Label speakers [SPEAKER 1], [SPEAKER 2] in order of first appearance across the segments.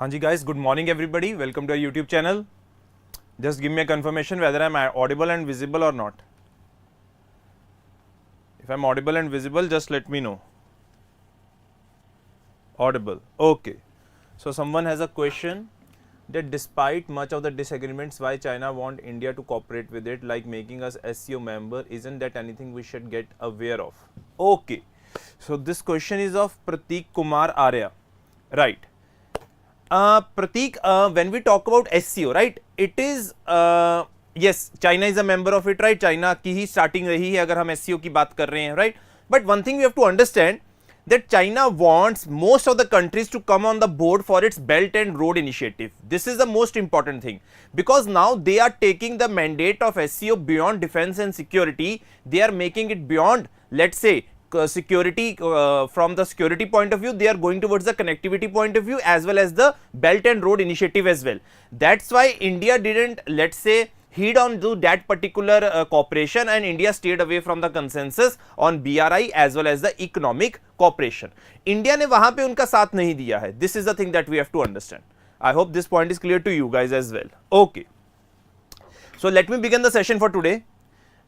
[SPEAKER 1] हाँ जी guys, good morning everybody. Welcome to our YouTube channel. Just give me a confirmation whether I'm audible and visible or not. If I'm audible and visible, just let me know. Audible. Okay. So someone has a question that despite much of the disagreements why China want India to cooperate with it, like making us SCO member, isn't that anything we should get aware of? Okay. So this question is of Prateek Kumar Arya. Right. Prateek, when we talk about SCO, right, it is, yes, China is a member of it, right? China की ही starting रही है अगर हम SCO की बात कर रहे हैं, right? But one thing we have to understand that China wants most of the countries to come on the board for its Belt and Road Initiative. This is the most important thing because now they are taking the mandate of SCO beyond defense and security. They are making it beyond, let's say, security from the security point of view. They are going towards the connectivity point of view as well as the Belt and Road Initiative as well. That's why India didn't, let's say, heed on to that particular cooperation, and India stayed away from the consensus on BRI as well as the economic cooperation. India ने वहां पे उनका साथ नहीं दिया है. This is the thing that we have to understand. I hope this point is clear to you guys as well. Okay. So let me begin the session for today.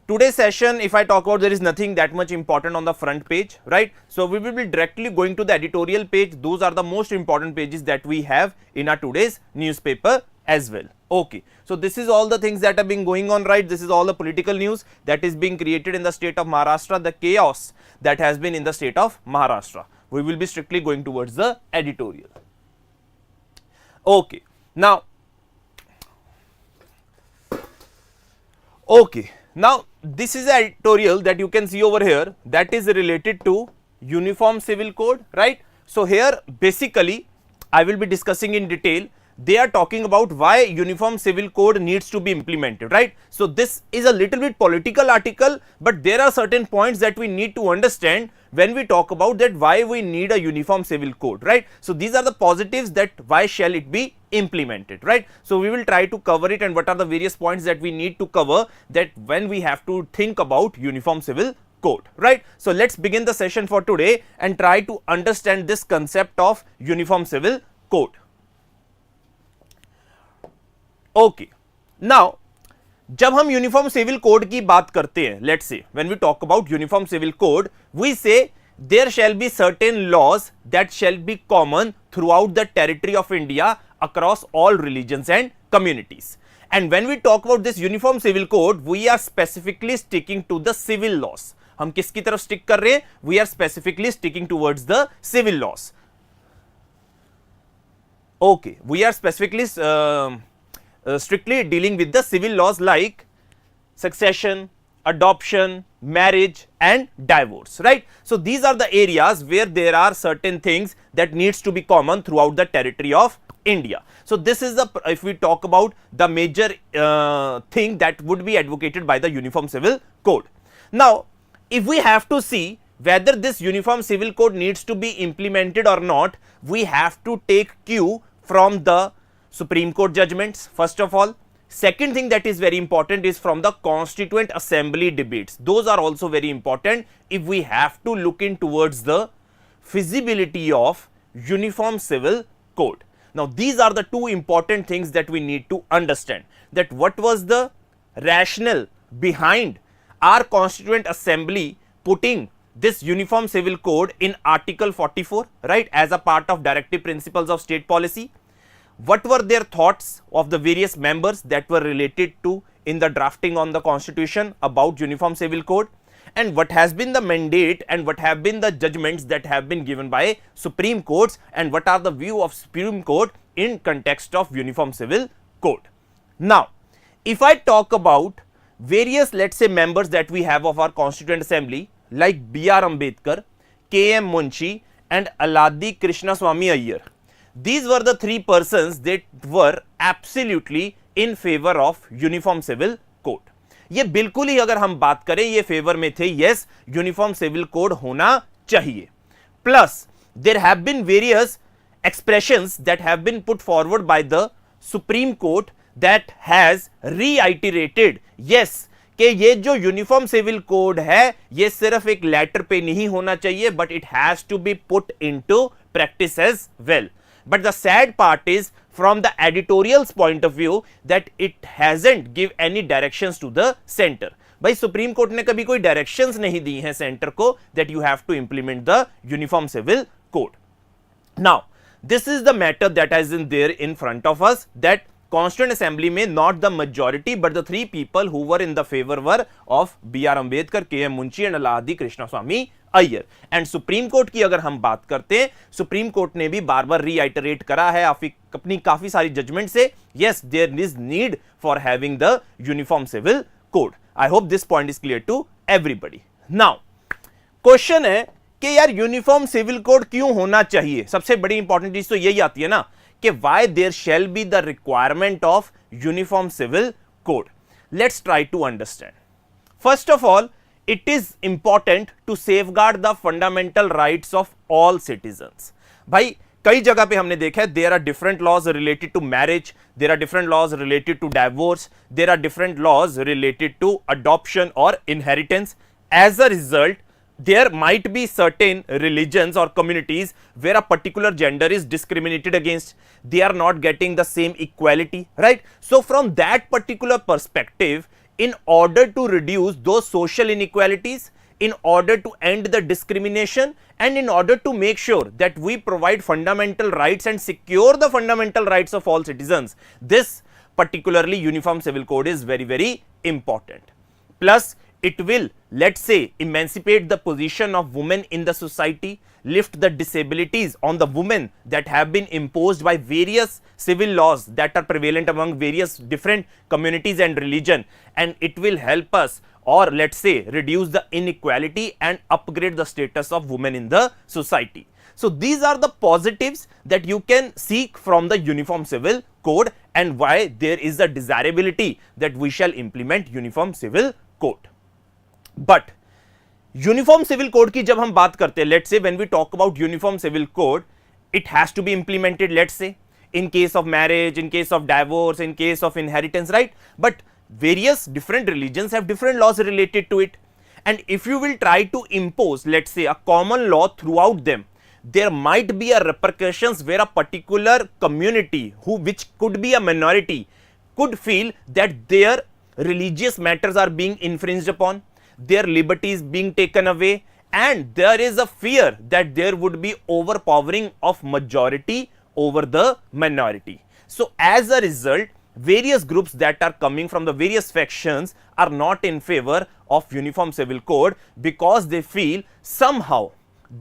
[SPEAKER 1] Today's session, if I talk about, there is nothing that much important on the front page, right? So we will be directly going to the editorial page. Those are the most important pages that we have in our today's newspaper as well. Okay, so this is all the things that have been going on, right? This is all the political news that is being created in the state of Maharashtra, the chaos that has been in the state of Maharashtra. We will be strictly going towards the editorial. Okay, now, this is an editorial that you can see over here that is related to Uniform Civil Code, right? So here basically I will be discussing in detail. They are talking about why Uniform Civil Code needs to be implemented, right? So this is a little bit political article, but there are certain points that we need to understand when we talk about that why we need a Uniform Civil Code, right? So these are the positives that why shall it be implemented, right? So we will try to cover it and what are the various points that we need to cover that when we have to think about Uniform Civil Code, right? So let's begin the session for today and try to understand this concept of Uniform Civil Code. Okay, now जब हम uniform civil code की बात करते हैं, let's say when we talk about uniform civil code, we say there shall be certain laws that shall be common throughout the territory of India across all religions and communities. And when we talk about this uniform civil code, we are specifically sticking to the civil laws. हम किसकी तरफ stick कर रहे हैं? We are specifically sticking towards the civil laws. Okay, we are specifically strictly dealing with the civil laws like succession, adoption, marriage and divorce, right? So these are the areas where there are certain things that needs to be common throughout the territory of India. So this is the, if we talk about the major thing that would be advocated by the Uniform Civil Code. Now if we have to see whether this Uniform Civil Code needs to be implemented or not, we have to take cue from the Supreme Court judgments first of all. Second thing that is very important is from the Constituent Assembly debates. Those are also very important if we have to look in towards the feasibility of Uniform Civil Code. Now these are the two important things that we need to understand, that what was the rationale behind our Constituent Assembly putting this Uniform Civil Code in Article 44, right, as a part of directive principles of state policy. What were their thoughts of the various members that were related to in the drafting on the constitution about Uniform Civil Code, and what has been the mandate and what have been the judgments that have been given by Supreme Courts, and what are the view of Supreme Court in context of Uniform Civil Code. Now if I talk about various, let's say, members that we have of our Constituent Assembly like B.R. Ambedkar, K.M. Munshi and Aladi Krishnaswamy Iyer. These were the three persons that were absolutely in favor of Uniform Civil Code. ये बिल्कुल ही अगर हम बात करें ये favour में थे, yes, Uniform Civil Code होना चाहिए. Plus there have been various expressions that have been put forward by the Supreme Court that has reiterated, yes, कि ये जो यूनिफॉर्म सिविल कोड है ये सिर्फ एक लेटर पे नहीं होना चाहिए, but it has to be put into practice as well. but the sad part is from the editorial's point of view that it hasn't give any directions to the center. भाई Supreme Court ने कभी कोई directions नहीं दी हैं centre को that you have to implement the uniform civil code. Now this is the matter that is in there in front of us, that Constituent Assembly में not the majority but the three people who were in the favor were of B.R. Ambedkar, K.M. Munshi and Alahadi Krishnaswamy Iyer. And supreme court की अगर हम बात करते हैं, supreme Court ने भी बार बार reiterate करा है अपनी काफी सारी जजमेंट से, yes there is need for having the uniform civil code. I hope this point is clear to everybody. Now question है कि यार यूनिफॉर्म सिविल कोड क्यों होना चाहिए. सबसे बड़ी इंपॉर्टेंट चीज तो यही आती है ना कि why there shall be the requirement of uniform civil code. Let's try to understand. First of all, it is important to safeguard the fundamental rights of all citizens. भाई कई जगह पे हमने देखा है there are different laws related to marriage, there are different laws related to divorce, there are different laws related to adoption or inheritance. As a result, there might be certain religions or communities where a particular gender is discriminated against. They are not getting the same equality, right? So from that particular perspective, in order to reduce those social inequalities, in order to end the discrimination, and in order to make sure that we provide fundamental rights and secure the fundamental rights of all citizens, this particularly uniform civil code is very, very important. Plus, it will, let's say, emancipate the position of women in the society, lift the disabilities on the women that have been imposed by various civil laws that are prevalent among various different communities and religion, and it will help us, or let's say reduce the inequality and upgrade the status of women in the society. So these are the positives that you can seek from the uniform civil code and why there is a desirability that we shall implement uniform civil code. But uniform civil code की जब हम बात करते हैं, let's say when we talk about uniform civil code, it has to be implemented, let's say in case of marriage, in case of divorce, in case of inheritance, right? But various different religions have different laws related to it, and if you will try to impose, let's say, a common law throughout them, there might be a repercussions where a particular community which could be a minority could feel that their religious matters are being infringed upon, their liberties being taken away, and there is a fear that there would be overpowering of majority over the minority. So as a result, various groups that are coming from the various factions are not in favor of uniform civil code because they feel somehow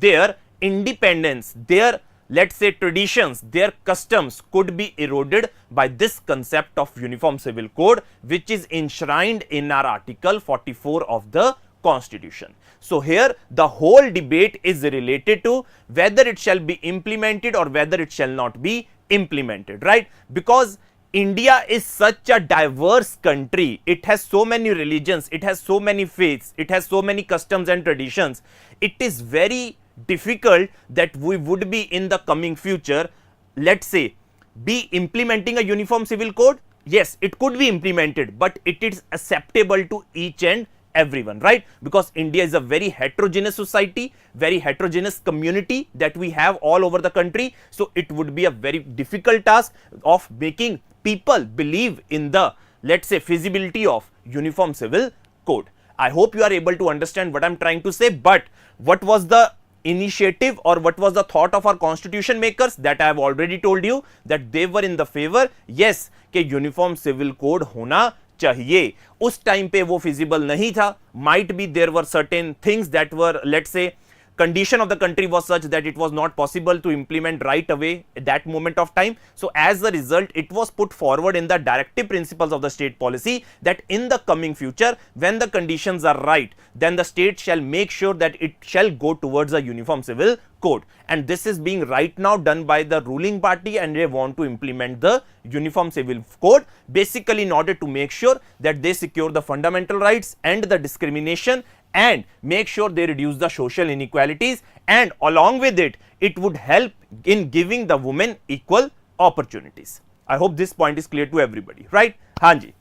[SPEAKER 1] their independence, their, let's say, traditions, their customs could be eroded by this concept of uniform civil code, which is enshrined in our article 44 of the Constitution. So here the whole debate is related to whether it shall be implemented or whether it shall not be implemented, right? Because India is such a diverse country, it has so many religions, it has so many faiths, it has so many customs and traditions. It is very difficult that we would be in the coming future, let's say, be implementing a uniform civil code. Yes, it could be implemented, but it is acceptable to each and everyone, right? Because India is a very heterogeneous society, very heterogeneous community that we have all over the country. So it would be a very difficult task of making people believe in the, let's say, feasibility of uniform civil code. I hope you are able to understand what I'm trying to say. But what was the initiative or what was the thought of our constitution makers? That I have already told you that they were in the favor, yes, कि uniform civil code होना चाहिए. उस time पे वो feasible नहीं था. Might be there were certain things that were, let's say, condition of the country was such that it was not possible to implement right away at that moment of time. So as a result, it was put forward in the directive principles of the state policy that in the coming future, when the conditions are right, then the state shall make sure that it shall go towards a uniform civil code. And this is being right now done by the ruling party, and they want to implement the uniform civil code basically in order to make sure that they secure the fundamental rights, end the discrimination, and make sure they reduce the social inequalities, and along with it, it would help in giving the women equal opportunities. I hope this point is clear to everybody, right? हाँ जी,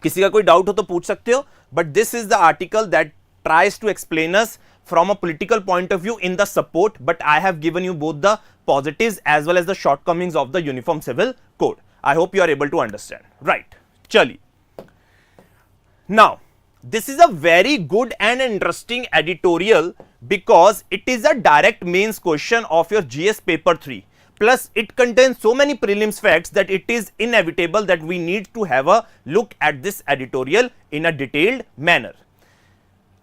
[SPEAKER 1] किसी का कोई doubt हो तो पूछ सकते हो, but this is the article that tries to explain us from a political point of view in the support, but I have given you both the positives as well as the shortcomings of the Uniform Civil Code. I hope you are able to understand. Right. Chali. Now, this is a very good and interesting editorial because it is a direct mains question of your GS paper 3. Plus, it contains so many prelims facts that it is inevitable that we need to have a look at this editorial in a detailed manner.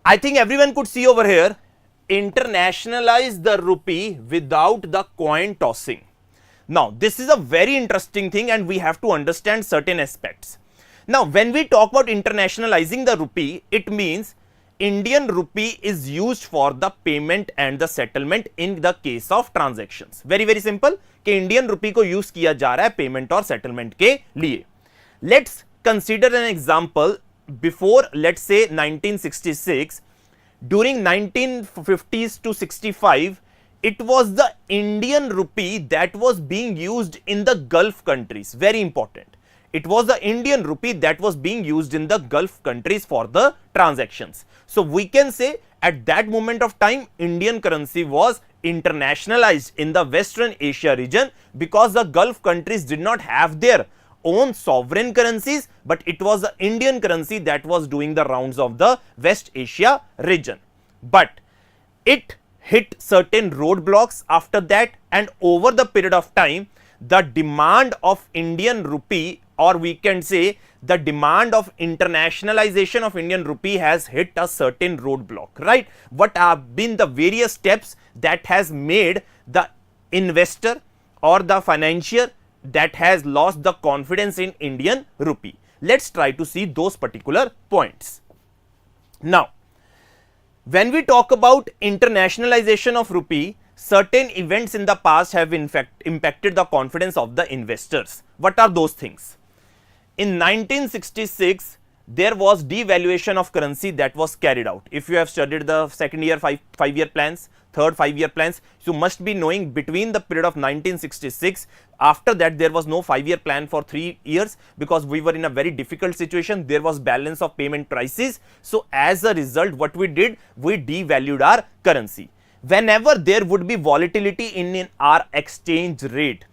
[SPEAKER 1] I think everyone could see over here, internationalize the rupee without the coin tossing. Now, this is a very interesting thing and we have to understand certain aspects. Now, when we talk about internationalizing the rupee, it means Indian rupee is used for the payment and the settlement in the case of transactions. Very very simple कि Indian rupee को use किया जा रहा है payment और settlement के लिए. Let's consider an example before, let's say 1966. During 1950s to 65, it was the Indian rupee that was being used in the Gulf countries. Very important. It was the Indian rupee that was being used in the Gulf countries for the transactions. So we can say at that moment of time, Indian currency was internationalized in the Western Asia region because the Gulf countries did not have their own sovereign currencies, but it was the Indian currency that was doing the rounds of the West Asia region. But it hit certain roadblocks after that, and over the period of time, the demand of Indian rupee, or we can say the demand of internationalization of Indian rupee has hit a certain roadblock, right? What have been the various steps that has made the investor or the financier that has lost the confidence in Indian rupee? Let's try to see those particular points. Now, when we talk about internationalization of rupee, certain events in the past have in fact impacted the confidence of the investors. What are those things? In 1966, there was devaluation of currency that was carried out. If you have studied the second year five-year plans, third 5-year plans, you must be knowing between the period of 1966, after that there was no 5-year plan for 3 years because we were in a very difficult situation. There was balance of payment crisis. So as a result, what we did, we devalued our currency. Whenever there would be volatility in our exchange rate,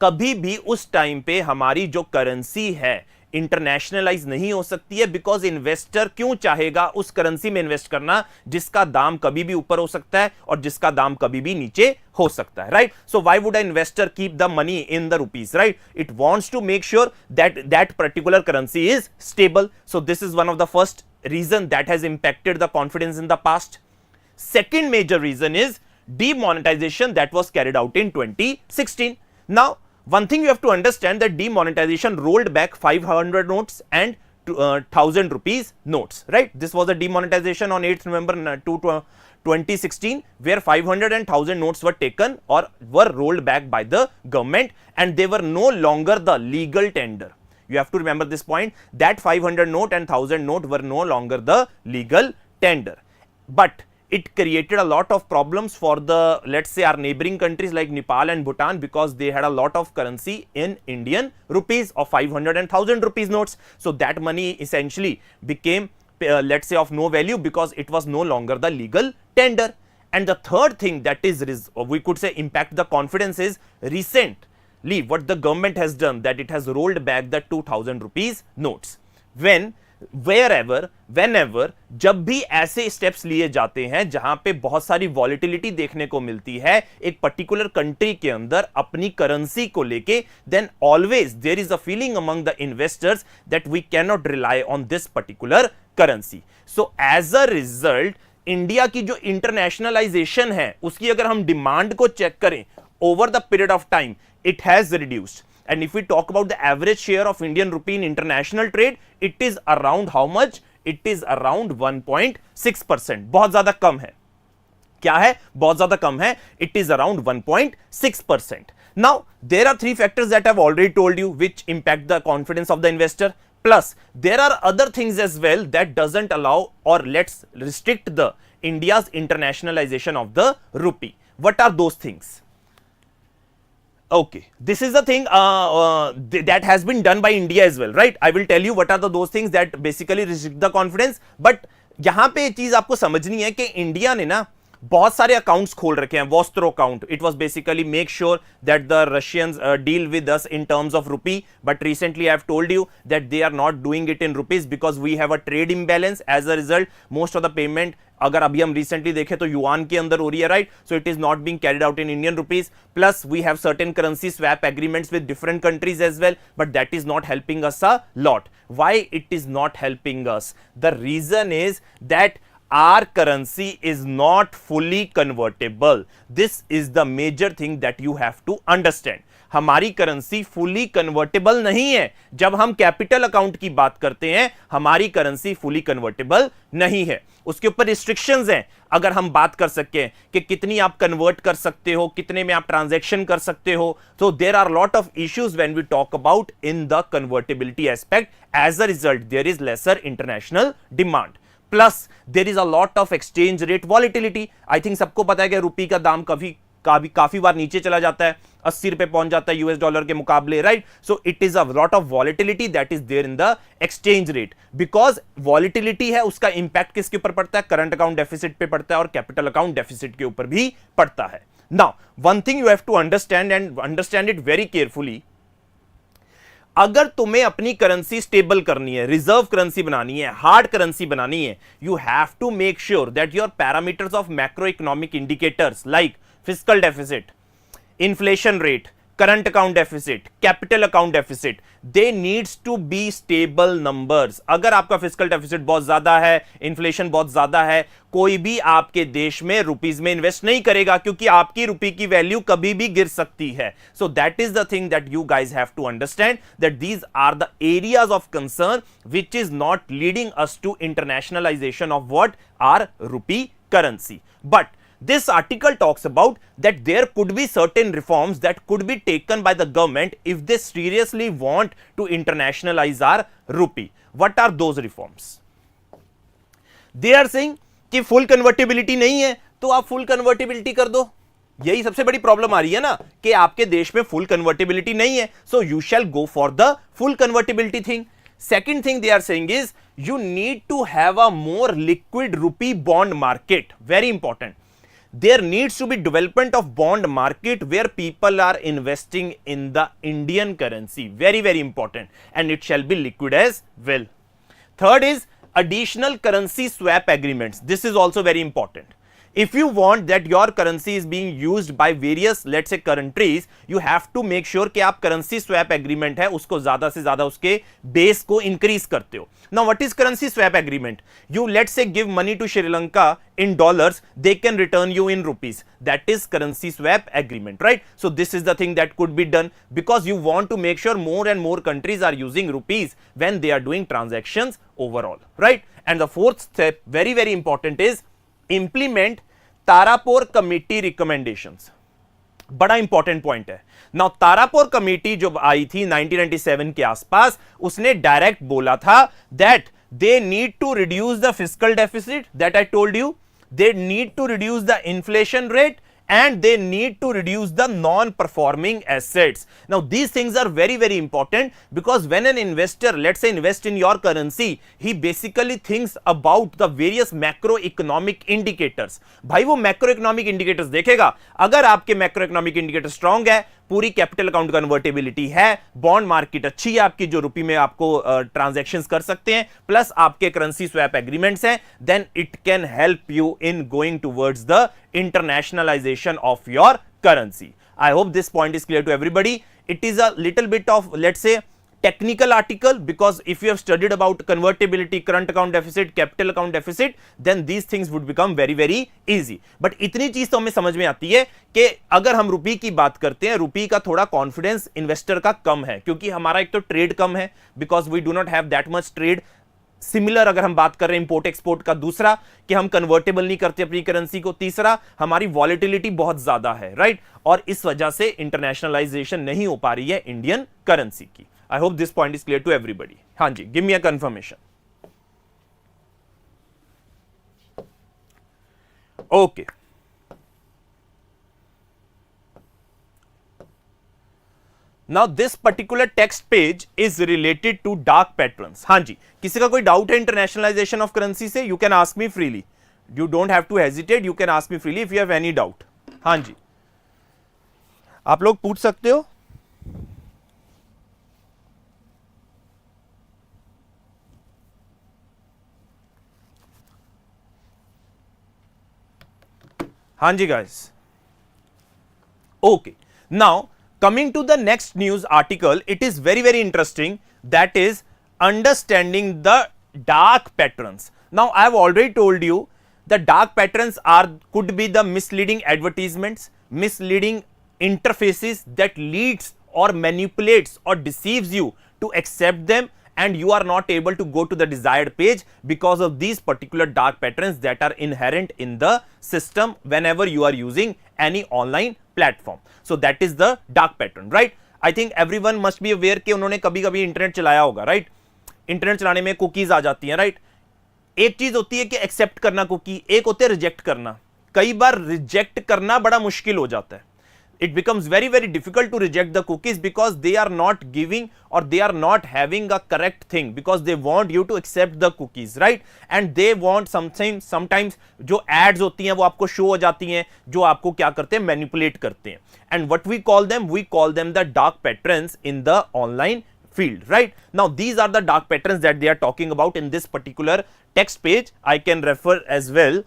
[SPEAKER 1] कभी भी उस time पे हमारी जो currency है internationalise नहीं हो सकती है, बिकॉज इन्वेस्टर क्यों चाहेगा उस करेंसी में इन्वेस्ट करना जिसका दाम कभी भी ऊपर हो सकता है और जिसका दाम कभी भी नीचे हो सकता है, right? So why would a investor keep the money in the rupees, right? It wants to make sure that that particular currency is stable. So this is one of the first reason that has impacted the confidence in the past. Second major reason is demonetization that was carried out in 2016. Now, one thing you have to understand that demonetization rolled back 500 notes and 1000 rupees notes, right? This was a demonetization on 8th November 2016 where 500 and 1000 notes were taken or were rolled back by the government, and they were no longer the legal tender. You have to remember this point, that 500 note and 1000 note were no longer the legal tender. But it created a lot of problems for the, let's say, our neighboring countries like Nepal and Bhutan, because they had a lot of currency in Indian rupees of 500 and 1000 rupees notes. So that money essentially became, let's say, of no value because it was no longer the legal tender. And the third thing that is, we could say, impact the confidence is recently what the government has done, that it has rolled back the 2000 rupees notes. whenever जब भी ऐसे steps लिए जाते हैं जहां पे बहुत सारी वॉलिटिलिटी देखने को मिलती है एक पर्टिकुलर कंट्री के अंदर अपनी करेंसी को लेके, then always there is a feeling among the investors that we can not rely on this particular currency. So as a result India की जो इंटरनेशनलाइजेशन है उसकी अगर हम डिमांड को चेक करें over the period of time, it has reduced. And if we talk about the average share of Indian rupee in international trade, it is around how much? It is around 1.6%. बहुत ज्यादा कम है. क्या है? बहुत ज्यादा कम है. It is around 1.6%. Now, there are three factors that I've already told you which impact the confidence of the investor. Plus, there are other things as well that doesn't allow, or let's restrict the India's internationalization of the rupee. What are those things? Okay, this is the thing that has been done by India as well, right? I will tell you what are those things that basically restrict the confidence. But यहाँ पे चीज आपको समझनी है कि India ने ना बहुत सारे अकाउंट्स खोल रखे हैं, vostro account, it was basically make sure that the Russians deal with us in terms of rupee, but recently I have told you that they are not doing it in rupees because we have a trade imbalance, as a result most of the payment अगर अभी हम recently देखें तो yuan के अंदर हो रही है, right, so it is not being carried out in Indian rupees, plus we have certain currency swap agreements with different countries as well, but that is not helping us a lot. Why it is not helping us? The reason is that our currency is not fully convertible. This is the major thing that you have to understand. हमारी currency fully convertible नहीं है. जब हम capital account की बात करते हैं, हमारी करेंसी फुली कन्वर्टेबल नहीं है. उसके ऊपर रिस्ट्रिक्शंस हैं. अगर हम बात कर सकें कि कितनी आप कन्वर्ट कर सकते हो, कितने में आप ट्रांजैक्शन कर सकते हो, तो there are lot of issues when we talk about in the convertibility aspect. As a result there is lesser international demand, plus there is a lot of exchange rate volatility. I think सबको पता है कि रुपी का दाम काफी बार नीचे चला जाता है, 80 रुपए पहुंच जाता है यूएस डॉलर के मुकाबले, right. So it is a lot of volatility that is there in the exchange rate. Because volatility है, उसका इंपैक्ट किसके ऊपर पड़ता है? करंट अकाउंट डेफिसिट पे पड़ता है और कैपिटल अकाउंट डेफिसिट के ऊपर भी पड़ता है. Now one thing you have to understand and understand it very carefully. अगर तुम्हें अपनी करेंसी स्टेबल करनी है, रिजर्व करेंसी बनानी है, हार्ड करेंसी बनानी है, you have to make sure that your parameters of macro economic indicators like fiscal deficit, inflation rate, current account deficit, capital account deficit, they needs to be stable numbers. अगर आपका fiscal deficit बहुत ज्यादा है, inflation बहुत ज्यादा है, कोई भी आपके देश में रुपीज में इन्वेस्ट नहीं करेगा, क्योंकि आपकी रुपी की वैल्यू कभी भी गिर सकती है. So that is the thing that you guys have to understand, that these are the areas of concern which is not leading us to internationalisation of what? Our rupee currency. But this article talks about that there could be certain reforms that could be taken by the government if they seriously want to internationalize our rupee. What are those reforms? They are saying कि full convertibility नहीं है तो आप full convertibility कर दो. यही सबसे बड़ी प्रॉब्लम आ रही है ना कि आपके देश में full convertibility नहीं है, so you shall go for the full convertibility thing. Second thing they are saying is you need to have a more liquid rupee bond market. Very important. There needs to be development of bond market where people are investing in the Indian currency. Very, very important. And it shall be liquid as well. Third is additional currency swap agreements. This is also very important. If you want that your currency is being used by various, let's say, countries, you have to make sure कि आप currency swap agreement है उसको ज्यादा से ज्यादा उसके base को increase करते हो. Now, what is currency swap agreement? You, let's say, give money to Sri Lanka in dollars, they can return you in rupees. That is currency swap agreement, right? So this is the thing that could be done because you want to make sure more and more countries are using rupees when they are doing transactions overall, right? And the fourth step, very, very important, is implement Tarapore committee recommendations. बड़ा important point है. Now Tarapore committee जो आई थी 1997 के आसपास, उसने direct बोला था that they need to reduce the fiscal deficit that I told you, they need to reduce the inflation rate, and they need to reduce the non-performing assets. Now these things are very, very important because when an investor, let's say, invest in your currency, he basically thinks about the various macroeconomic indicators. भाई वो macroeconomic indicators देखेगा. अगर आपके macroeconomic indicator strong है, पूरी capital account convertibility है, bond market अच्छी है आपकी जो रुपी में आपको ट्रांजैक्शंस कर सकते हैं, प्लस आपके करेंसी स्वैप एग्रीमेंट्स हैं, then it can help you in going towards the internationalisation of your currency. I hope this point is clear to everybody. It is a little bit of, let's say, technical article because if you have studied about convertibility, current account deficit, capital account deficit, then these things would become very, very easy. But इतनी चीज तो हमें समझ में आती है कि अगर हम रुपी की बात करते हैं, रुपी का थोड़ा कॉन्फिडेंस इन्वेस्टर का कम है क्योंकि हमारा एक तो ट्रेड कम है because we do not have that much trade. Similar अगर हम बात कर रहे हैं इंपोर्ट एक्सपोर्ट का, दूसरा कि हम कन्वर्टेबल नहीं करते अपनी करेंसी को, तीसरा हमारी वॉलेटिलिटी बहुत ज्यादा है, राइट, और इस वजह से इंटरनेशनलाइजेशन नहीं हो पा रही है इंडियन करेंसी की. I hope this point is clear to everybody. हाँ जी, give me a confirmation. Okay. Now this particular text page is related to dark patterns. हाँ जी, किसी का कोई डाउट है इंटरनेशनलाइजेशन ऑफ करेंसी से? You can ask me freely. You don't have to hesitate. You can ask me freely if you have any doubt. हाँ जी, आप लोग पूछ सकते हो. हाँ जी guys. Okay. Now coming to the next news article, it is very interesting. That is understanding the dark patterns. Now I have already told you the dark patterns could be the misleading advertisements, misleading interfaces that leads or manipulates or deceives you to accept them, and you are not able to go to the desired page because of these particular dark patterns that are inherent in the system whenever you are using any online platform. So that is the dark pattern, right? I think everyone must be aware कि उन्होंने कभी कभी internet चलाया होगा, right? Internet चलाने में cookies आ जाती हैं, राइट? एक चीज होती है कि एक्सेप्ट करना कुकी, एक होता है रिजेक्ट करना. कई बार रिजेक्ट करना बड़ा मुश्किल हो जाता है. It becomes very difficult to reject the cookies because they are not giving or they are not having a correct thing, because they want you to accept the cookies, right? And they want sometimes जो ads होती हैं वो आपको show हो जाती हैं जो आपको क्या करते हैं, manipulate करते हैं. And what we call them the dark patterns in the online field, right? Now these are the dark patterns that they are talking about in this particular text page. I can refer as well.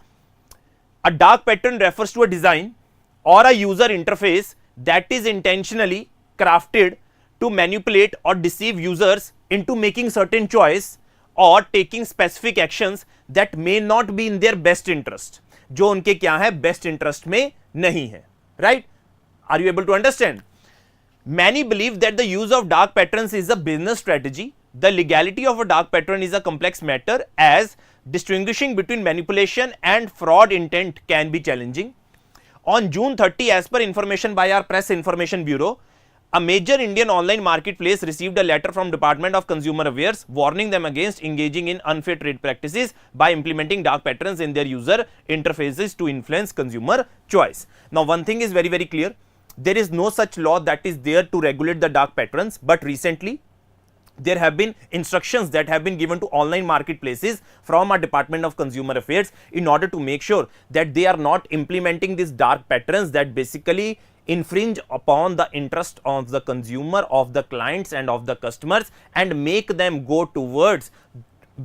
[SPEAKER 1] A dark pattern refers to a design or a user interface that is intentionally crafted to manipulate or deceive users into making certain choice or taking specific actions that may not be in their best interest, जो उनके क्या है, best interest में नहीं है, right? Are you able to understand? Many believe that the use of dark patterns is a business strategy. The legality of a dark pattern is a complex matter, as distinguishing between manipulation and fraud intent can be challenging. On June 30, as per information by our Press Information Bureau, a major Indian online marketplace received a letter from Department of Consumer Affairs warning them against engaging in unfair trade practices by implementing dark patterns in their user interfaces to influence consumer choice. Now, one thing is very clear. There is no such law that is there to regulate the dark patterns, but recently there have been instructions that have been given to online marketplaces from our Department of Consumer Affairs in order to make sure that they are not implementing these dark patterns that basically infringe upon the interest of the consumer, of the clients and of the customers, and make them go towards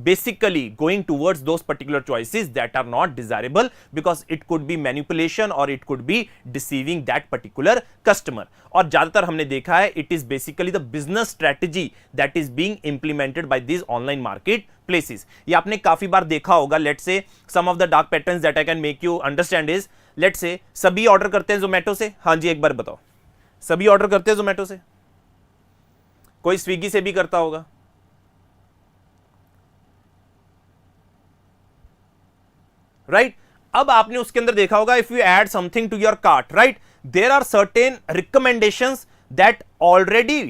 [SPEAKER 1] basically going towards those particular choices that are not desirable, because it could be manipulation or it could be deceiving that particular customer. और ज़्यादातर हमने देखा है it is basically the business strategy that is being implemented by these online market places. ये आपने काफ़ी बार देखा होगा. Let's say some of the dark patterns that I can make you understand is, let's say सभी order करते हैं जोमेटो से. हाँ जी, एक बार बताओ, सभी ऑर्डर करते हैं जोमेटो से? कोई स्विगी से भी करता होगा, राइट? अब आपने उसके अंदर देखा होगा, if you add something to your cart, right, there are certain recommendations that already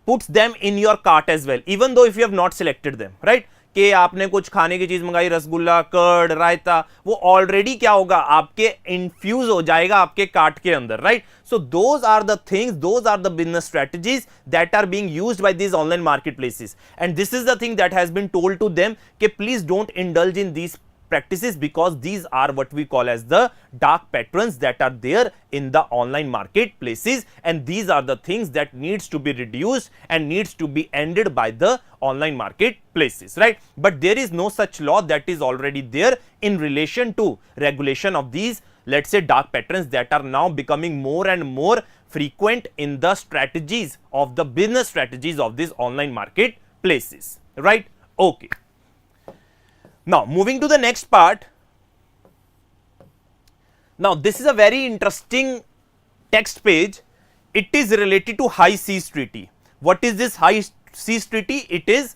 [SPEAKER 1] puts them in your cart as well, even though if you have not selected them, right? कि आपने कुछ खाने की चीज मंगाई, रसगुल्ला, कर्ड, रायता, वो already क्या होगा, आपके इन्फ्यूज हो जाएगा आपके कार्ट के अंदर, right? So those are the things, those are the business strategies that are being used by these online marketplaces, and this is the thing that has been told to them कि please don't indulge in these practices, because these are what we call as the dark patterns that are there in the online marketplaces, and these are the things that needs to be reduced and needs to be ended by the online marketplaces, right? But there is no such law that is already there in relation to regulation of these, let's say, dark patterns that are now becoming more and more frequent in the strategies of the business strategies of these online marketplaces, right? Okay. Now moving to the next part. Now this is a very interesting text page. It is related to High Seas Treaty. What is this High Seas Treaty? It is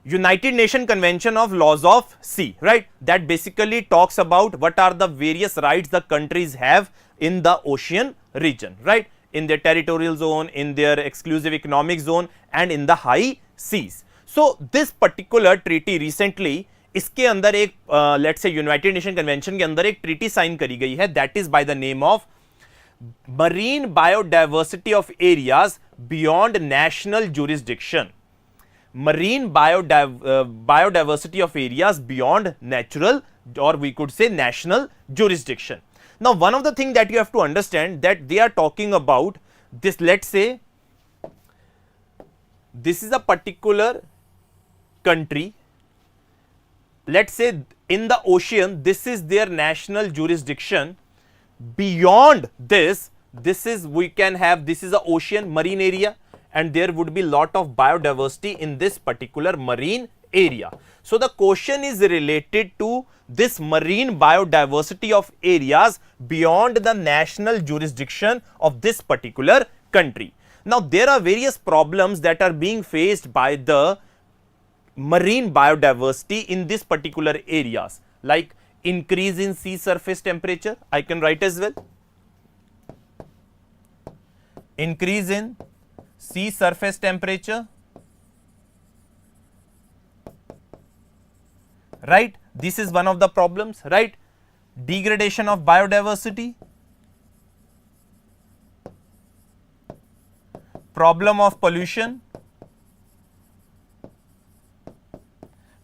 [SPEAKER 1] United Nations Convention of Laws of Sea, right? That basically talks about what are the various rights the countries have in the ocean region, right? In their territorial zone, in their exclusive economic zone, and in the high seas. So this particular treaty recently, इसके अंदर एक let's say United nation convention के अंदर एक treaty sign करी गई है, that is by the name of marine biodiversity of areas beyond national jurisdiction. marine biodiversity of areas beyond natural, or we could say national jurisdiction. Now, one of the things that you have to understand, that they are talking about this, let's say this is a particular country, let's say in the ocean, this is their national jurisdiction. Beyond this, this is, we can have, this is a ocean marine area, and there would be lot of biodiversity in this particular marine area. So the question is related to this marine biodiversity of areas beyond the national jurisdiction of this particular country. Now, there are various problems that are being faced by the marine biodiversity in this particular areas, like increase in sea surface temperature, I can write as well, increase in sea surface temperature, right, this is one of the problems, right, degradation of biodiversity, problem of pollution,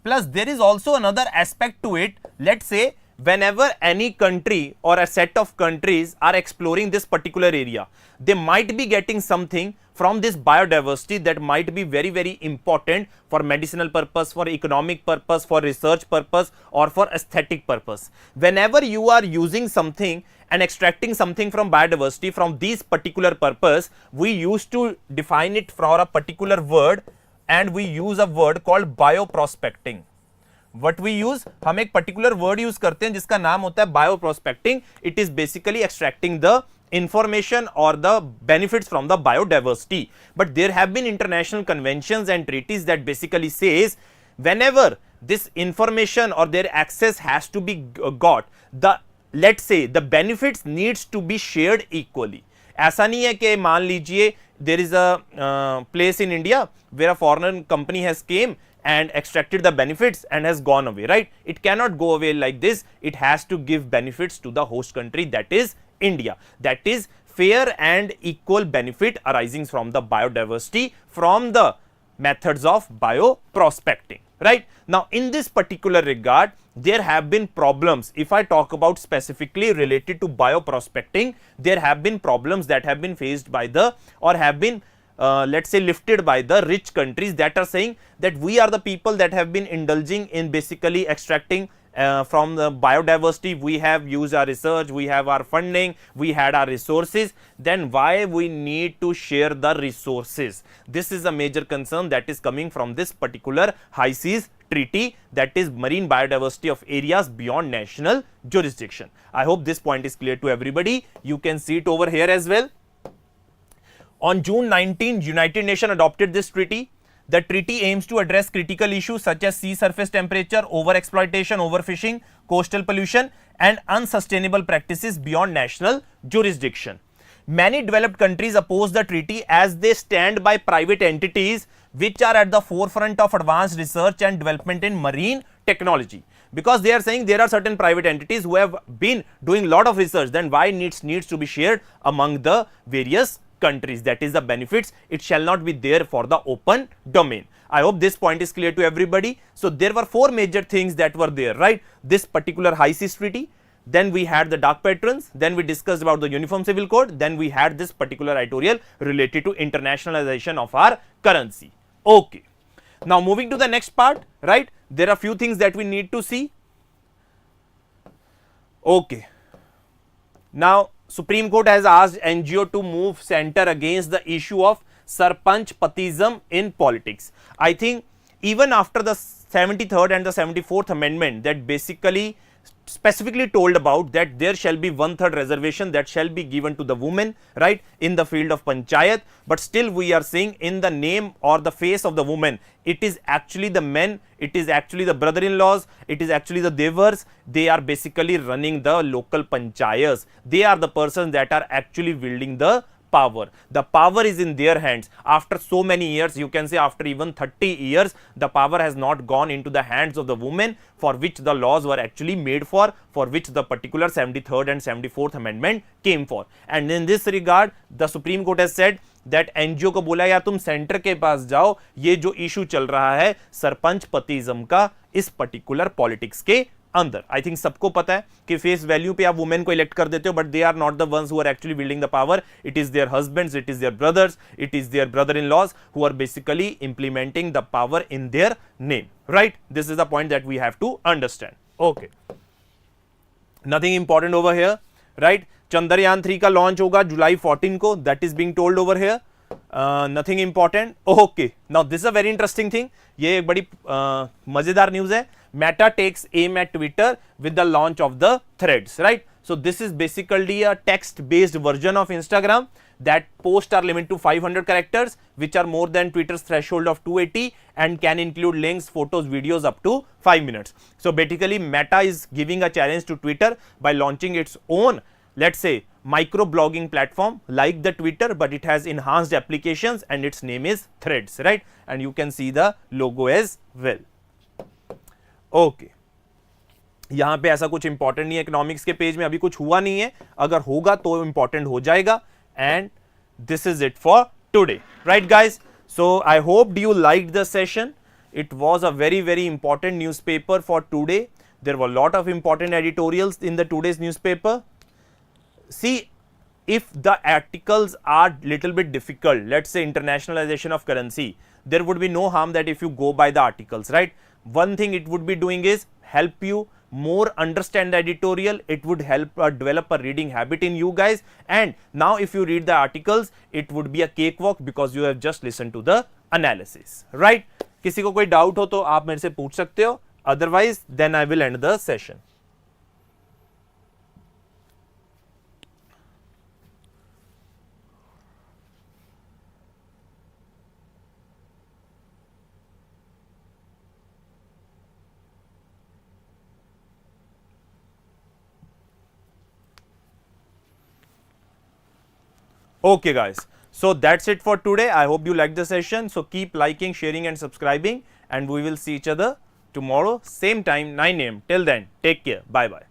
[SPEAKER 1] plus there is also another aspect to it. Let's say whenever any country or a set of countries are exploring this particular area, they might be getting something from this biodiversity that might be very, very important for medicinal purpose, for economic purpose, for research purpose, or for aesthetic purpose. Whenever you are using something and extracting something from biodiversity from this particular purpose, we used to define it for a particular word, and we use a word called bioprospecting. What we use, हम एक particular word use करते हैं जिसका नाम होता है bioprospecting. It is basically extracting the information or the benefits from the biodiversity. But there have been international conventions and treaties that basically says whenever this information or their access has to be got, the, let's say, the benefits needs to be shared equally. ऐसा नहीं है कि मान लीजिए there is a place in India where a foreign company has came and extracted the benefits and has gone away, right? It cannot go away like this. It has to give benefits to the host country, that is India. That is fair and equal benefit arising from the biodiversity from the methods of bioprospecting, right? Now, in this particular regard, there have been problems. If I talk about specifically related to bioprospecting, there have been problems that have been faced by the, or have been let's say lifted by the rich countries that are saying that we are the people that have been indulging in basically extracting from the biodiversity. We have used our research, we have our funding, we had our resources, then why we need to share the resources? This is a major concern that is coming from this particular high seas treaty, that is marine biodiversity of areas beyond national jurisdiction. I hope this point is clear to everybody. You can see it over here as well. On June 19, United Nations adopted this treaty. The treaty aims to address critical issues such as sea surface temperature, overexploitation, overfishing, coastal pollution, and unsustainable practices beyond national jurisdiction. Many developed countries oppose the treaty as they stand by private entities which are at the forefront of advanced research and development in marine technology. Because they are saying there are certain private entities who have been doing a lot of research, then why needs to be shared among the various countries, that is the benefits, it shall not be there for the open domain. I hope this point is clear to everybody. So there were four major things that were there, right? This particular high seas treaty, then we had the dark patrons, then we discussed about the uniform civil code, then we had this particular editorial related to internationalization of our currency. Okay, now moving to the next part, right? There are few things that we need to see. Okay, now Supreme Court has asked NGO to move center against the issue of Sarpanch Patism in politics. I think even after the 73rd and the 74th amendment that basically specifically told about that there shall be 1/3 reservation that shall be given to the women, right, in the field of panchayat, but still we are seeing in the name or the face of the woman, it is actually the men, it is actually the brother-in-laws, it is actually the devars, they are basically running the local panchayats. They are the persons that are actually wielding the power. The power is in their hands. After so many years, you can say after even 30 years, the power has not gone into the hands of the women for which the laws were actually made for which the particular 73rd and 74th amendment came for. And in this regard, the Supreme Court has said that NGO को बोला यार तुम centre के पास जाओ, ये जो issue चल रहा है सरपंच पतिज्म का इस पर्टिकुलर पॉलिटिक्स के अंदर। आई थिंक सबको पता है कि फेस वैल्यू पे आप वुमेन को इलेक्ट कर देते हो, but they are not the ones who are actually building the power, it is their husbands, it is their brothers, it is their brother in laws who are basically implementing the power in their name, right? This is the point that we have to understand. Okay, nothing important over here, right? Chandrayaan 3 का launch होगा जुलाई 14 को, that is being told over here. Nothing important. Okay, now this is a very interesting thing, ये एक बड़ी मजेदार news है। Meta takes aim at Twitter with the launch of the threads, right? So this is basically a text based version of Instagram that posts are limited to 500 characters, which are more than Twitter's threshold of 280 and can include links, photos, videos up to 5 minutes. So basically Meta is giving a challenge to Twitter by launching its own, let's say, micro blogging platform like the Twitter, but it has enhanced applications and its name is Threads, right? And you can see the logo as well. Okay, यहां पे ऐसा कुछ important नहीं है economics के page में, अभी कुछ हुआ नहीं है, अगर होगा तो इंपॉर्टेंट हो जाएगा। And this is it for today, right guys? So I hope you liked the session. It was a very very important newspaper for today. There were lot of important editorials in the today's newspaper. See, if the articles are little bit difficult, let's say internationalization of currency, there would be no harm that if you go by the articles, right? One thing it would be doing is help you more understand the editorial. It would help develop a reading habit in you guys, and now if you read the articles it would be a cakewalk because you have just listened to the analysis, right? किसी को कोई doubt हो तो आप मेरे से पूछ सकते हो, otherwise then I will end the session. Okay guys, so that's it for today. I hope you liked the session. So keep liking, sharing and subscribing, and we will see each other tomorrow same time 9 AM. Till then, take care. Bye bye.